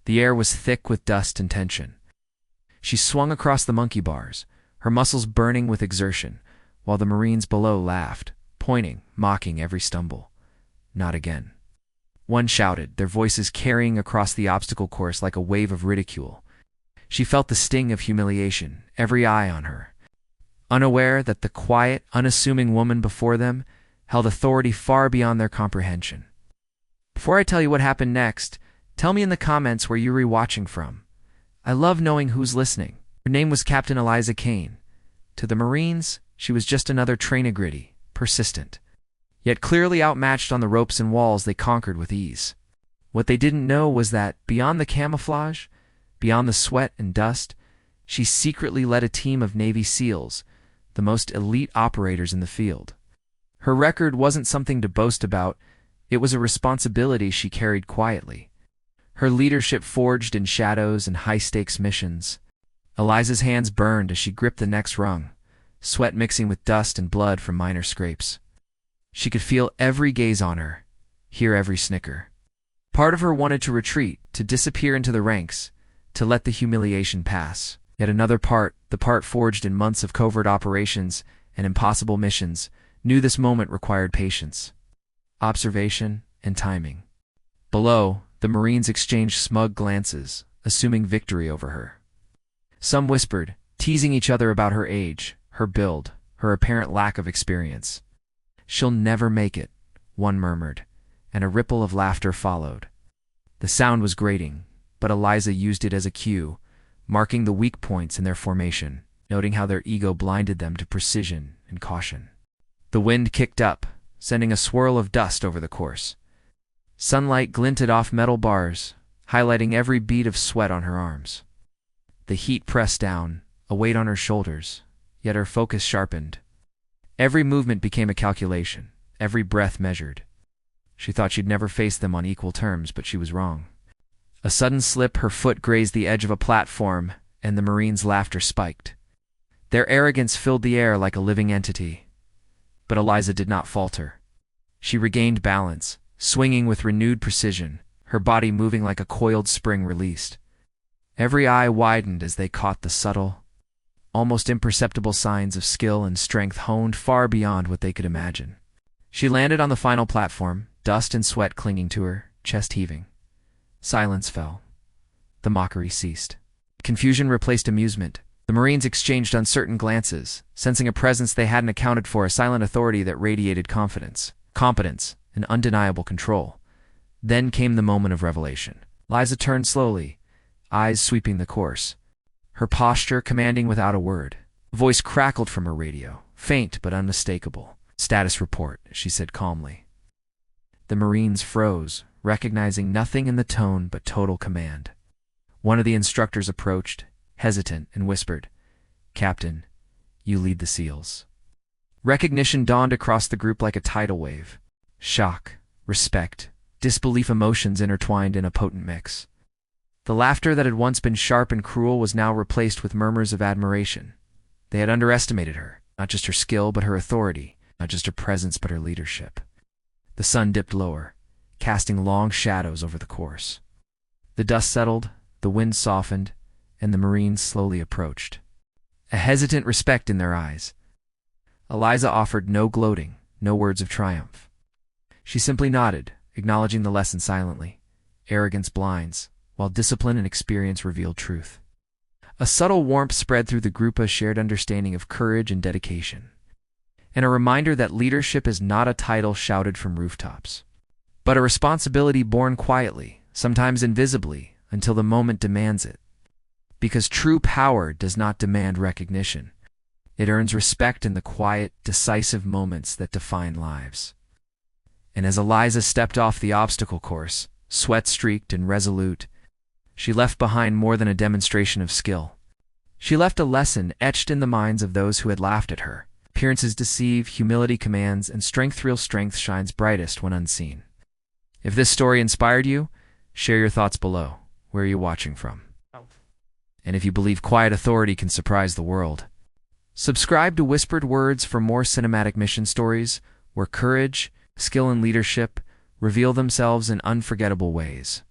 The air was thick with dust and tension. She swung across the monkey bars, her muscles burning with exertion, while the Marines below laughed, pointing, mocking every stumble. Not again. One shouted, their voices carrying across the obstacle course like a wave of ridicule. She felt the sting of humiliation, every eye on her, unaware that the quiet, unassuming woman before them held authority far beyond their comprehension. Before I tell you what happened next, tell me in the comments where you're rewatching from. I love knowing who's listening. Her name was Captain Eliza Kane. To the Marines, she was just another trainee, persistent. Yet clearly outmatched on the ropes and walls they conquered with ease. What they didn't know was that, beyond the camouflage, beyond the sweat and dust, she secretly led a team of Navy SEALs, the most elite operators in the field. Her record wasn't something to boast about, it was a responsibility she carried quietly. Her leadership forged in shadows and high-stakes missions. Eliza's hands burned as she gripped the next rung, sweat mixing with dust and blood from minor scrapes. She could feel every gaze on her, hear every snicker. Part of her wanted to retreat, to disappear into the ranks, to let the humiliation pass. Yet another part, the part forged in months of covert operations and impossible missions, knew this moment required patience, observation, and timing. Below, the Marines exchanged smug glances, assuming victory over her. Some whispered, teasing each other about her age, her build, her apparent lack of experience. "She'll never make it," one murmured, and a ripple of laughter followed. The sound was grating, but Eliza used it as a cue, marking the weak points in their formation, noting how their ego blinded them to precision and caution. The wind kicked up, sending a swirl of dust over the course. Sunlight glinted off metal bars, highlighting every bead of sweat on her arms. The heat pressed down, a weight on her shoulders, yet her focus sharpened. Every movement became a calculation, every breath measured. She thought she'd never face them on equal terms, but she was wrong. A sudden slip, her foot grazed the edge of a platform, and the Marines' laughter spiked. Their arrogance filled the air like a living entity. But Eliza did not falter. She regained balance, swinging with renewed precision, her body moving like a coiled spring released. Every eye widened as they caught the subtle, almost imperceptible signs of skill and strength honed far beyond what they could imagine. She landed on the final platform, dust and sweat clinging to her, chest heaving. Silence fell. The mockery ceased. Confusion replaced amusement. The Marines exchanged uncertain glances, sensing a presence they hadn't accounted for, a silent authority that radiated confidence, competence, and undeniable control. Then came the moment of revelation. Eliza turned slowly, eyes sweeping the course, her posture commanding without a word. A voice crackled from her radio, faint but unmistakable. "Status report," she said calmly. The Marines froze, recognizing nothing in the tone but total command. One of the instructors approached, hesitant, and whispered, "Captain, you lead the SEALs." Recognition dawned across the group like a tidal wave. Shock, respect, disbelief, emotions intertwined in a potent mix. The laughter that had once been sharp and cruel was now replaced with murmurs of admiration. They had underestimated her, not just her skill but her authority, not just her presence but her leadership. The sun dipped lower, casting long shadows over the course. The dust settled, the wind softened, and the Marines slowly approached, a hesitant respect in their eyes. Eliza offered no gloating, no words of triumph. She simply nodded, acknowledging the lesson silently. Arrogance blinds, while discipline and experience revealed truth. A subtle warmth spread through the group, a shared understanding of courage and dedication, and a reminder that leadership is not a title shouted from rooftops, but a responsibility borne quietly, sometimes invisibly, until the moment demands it. Because true power does not demand recognition. It earns respect in the quiet, decisive moments that define lives. And as Eliza stepped off the obstacle course, sweat-streaked and resolute, she left behind more than a demonstration of skill. She left a lesson etched in the minds of those who had laughed at her. Appearances deceive, humility commands, and real strength shines brightest when unseen. If this story inspired you, share your thoughts below. Where are you watching from? And if you believe quiet authority can surprise the world, subscribe to Whispered Words for more cinematic mission stories where courage, skill, and leadership reveal themselves in unforgettable ways.